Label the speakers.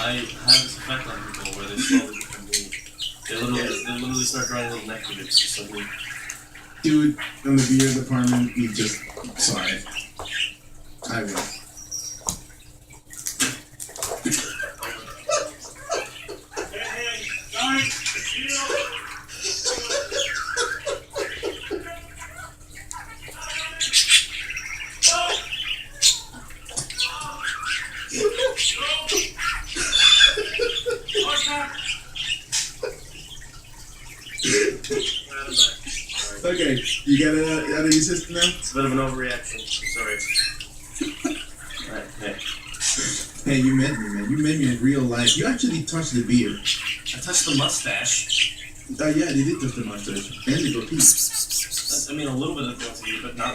Speaker 1: I have this effect on people where they slowly become weak. They literally start drawing little neck beards. It's so weak.
Speaker 2: Dude, in the beer department, you just... Sorry. I will. Okay, you got it out of your system now?
Speaker 1: It's a bit of an overreaction. I'm sorry. Alright, hey.
Speaker 2: Hey, you met me, man. You met me in real life. You actually touched the beard.
Speaker 1: I touched the mustache.
Speaker 2: Yeah, they did touch the mustache. And the goatee.
Speaker 1: I mean, a little bit of goatee, but not